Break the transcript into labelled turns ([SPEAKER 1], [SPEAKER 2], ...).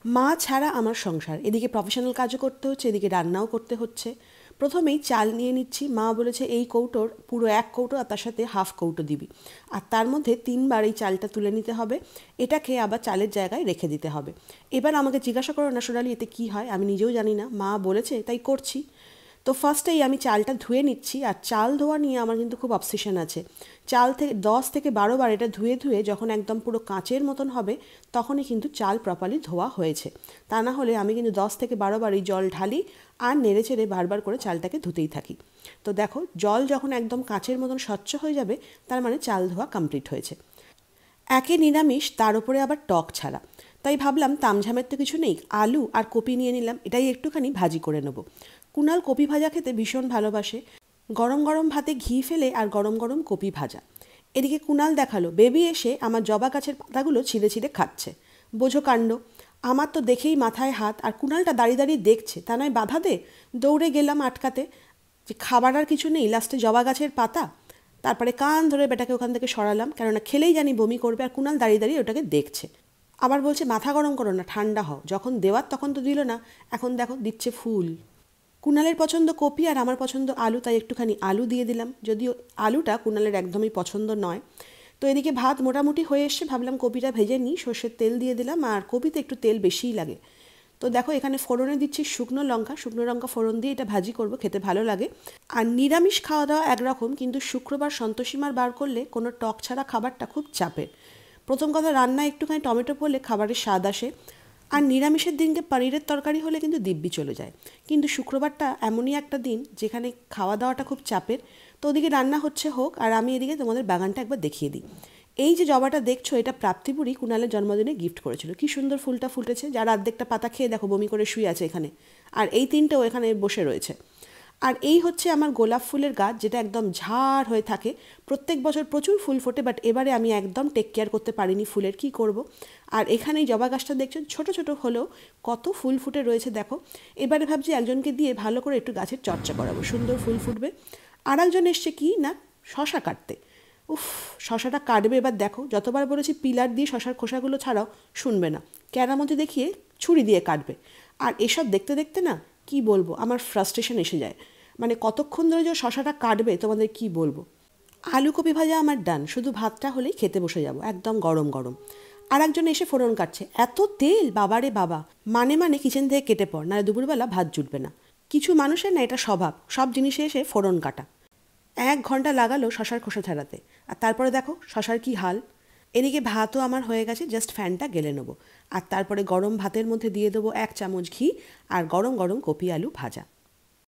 [SPEAKER 1] মা ছাড়া আমার সংসার, এদিকে প্রফেশনাল কাজও করতে হচ্ছে, এদিকে রান্নাও করতে হচ্ছে। প্রথমেই চাল নিয়ে নিচ্ছি। মা বলেছে এই কৌটোর পুরো 1 কৌটো আর তার সাথে হাফ কৌটো দিবি, আর তার মধ্যে 3বার এই চালটা তুলে নিতে হবে, এটাকে আবার চালের জায়গায় রেখে দিতে হবে। এবার আমাকে জিজ্ঞাসা করো না সোনালি এতে কী হয়, আমি নিজেও জানি না, মা বলেছে তাই করছি। তো ফার্স্টেই আমি চালটা ধুয়ে নিচ্ছি। আর চাল ধোয়া নিয়ে আমার কিন্তু খুব অবসেশন আছে। চাল থেকে 10 থেকে 12বার এটা ধুয়ে ধুয়ে যখন একদম পুরো কাঁচের মতন হবে তখনই কিন্তু চাল প্রপারলি ধোয়া হয়েছে। তা না হলে আমি কিন্তু 10 থেকে 12বার এই জল ঢালি আর নেড়ে চেড়ে বারবার করে চালটাকে ধুতেই থাকি। তো দেখো জল যখন একদম কাঁচের মতন স্বচ্ছ হয়ে যাবে তার মানে চাল ধোয়া কমপ্লিট হয়েছে। একে নিরামিষ, তার উপরে আবার টক ছাড়া, তাই ভাবলাম তামঝামের তো কিছু নেই, আলু আর কপি নিয়ে নিলাম, এটাই একটুখানি ভাজি করে নেব। কুনাল কপি ভাজা খেতে ভীষণ ভালোবাসে, গরম গরম ভাতে ঘি ফেলে আর গরম গরম কপি ভাজা। এদিকে কুনাল দেখালো বেবি এসে আমার জবা গাছের পাতাগুলো ছিঁড়ে ছিঁড়ে খাচ্ছে। বোঝো কাণ্ড, আমার তো দেখেই মাথায় হাত, আর কুনালটা দাঁড়িয়ে দাঁড়িয়ে দেখছে, তা নয় বাধা দে। দৌড়ে গেলাম আটকাতে, যে খাবার আর কিছু নেই, লাস্টে জবা গাছের পাতা। তারপরে কান ধরে বেটাকে ওখান থেকে সরালাম, কেননা খেলেই জানি বমি করবে, আর কুনাল দাঁড়িয়ে দাঁড়িয়ে ওটাকে দেখছে। আবার বলছে মাথা গরম করো না, ঠান্ডা হও, যখন দেওয়ার তখন তো দিল না, এখন দেখো দিচ্ছে ফুল। কুনালের পছন্দ কপি আর আমার পছন্দ আলু, তাই একটুখানি আলু দিয়ে দিলাম, যদিও আলুটা কুনালের একদমই পছন্দ নয়। তো এদিকে ভাত মোটামুটি হয়ে এসছে, ভাবলাম কপিটা ভেজে নিই, সর্ষের তেল দিয়ে দিলাম, আর কপিতে একটু তেল বেশিই লাগে। তো দেখো এখানে ফোড়নে দিচ্ছি শুকনো লঙ্কা ফোড়ন দিয়ে এটা ভাজি করব, খেতে ভালো লাগে। আর নিরামিষ খাওয়া দাওয়া একরকম, কিন্তু শুক্রবার সন্তোষীমার বার করলে কোনো টক ছাড়া খাবারটা খুব চাপের। প্রথম কথা, রান্নায় একটুখানি টমেটো পড়লে খাবারের স্বাদ আসে। আর নিরামিষের দিনকে পনিরের তরকারি হলে কিন্তু দিব্যি চলে যায়। কিন্তু শুক্রবারটা এমনই একটা দিন যেখানে খাওয়া দাওয়াটা খুব চাপের। তো ওদিকে রান্না হচ্ছে হোক, আর আমি এদিকে তোমাদের বাগানটা একবার দেখিয়ে দিই। এই যে জবাটা দেখছো, এটা প্রাপ্তিপুরি কুনালের জন্মদিনে গিফট করেছিল। কি সুন্দর ফুলটা ফুটেছে, যার অর্ধেকটা পাতা খেয়ে দেখো বমি করে শুয়ে আছে এখানে, আর এই 3টেও এখানে বসে রয়েছে। আর এই হচ্ছে আমার গোলাপ ফুলের গাছ, যেটা একদম ঝাড় হয়ে থাকে, প্রত্যেক বছর প্রচুর ফুল ফোটে, বাট এবারে আমি একদম টেক কেয়ার করতে পারিনি ফুলের, কি করব। আর এখানে এই জবা গাছটা দেখছো, ছোট ছোট হলেও কত ফুল ফুটে রয়েছে দেখো। এবারে ভাবছি একজনকে দিয়ে ভালো করে একটু গাছের চর্চা করাবো, সুন্দর ফুল ফুটবে। আর একজন এসছে কি না, শশা কাটতে। উফ, শশাটা কাটবে এবার দেখো, যতবার বলেছি পিলার দিয়ে শশার খোসাগুলো ছাড়াও, শুনবে না, ক্যারামতি দেখিয়ে ছুরি দিয়ে কাটবে। আর এসব দেখতে দেখতে না, কি বলবো, আমার ফ্রাস্ট্রেশন এসে যায়। মানে কতক্ষণ ধরে যে শশাটা কাটবে তোমাদের কি বলবো। আলু কপি ভাজা আমার ডান, শুধু ভাতটা হলেই খেতে বসে যাব একদম গরম গরম। আর একজন এসে ফোড়ন কাটছে, এত তেল বাবারে বাবা, মানে কিচেন থেকে কেটে পড়, না দুপুরবেলা ভাত জুটবে না। কিছু মানুষের না এটা স্বভাব, সব জিনিসে এসে ফোড়ন কাটা। 1 ঘন্টা লাগালো শশার খোসা ছাড়াতে, আর তারপরে দেখো শশার কি হাল। এদিকে ভাতও আমার হয়ে গেছে, জাস্ট ফ্যানটা গেলে নেবো। আর তারপরে গরম ভাতের মধ্যে দিয়ে দেবো 1 চামচ ঘি আর গরম গরম কপি আলু ভাজা।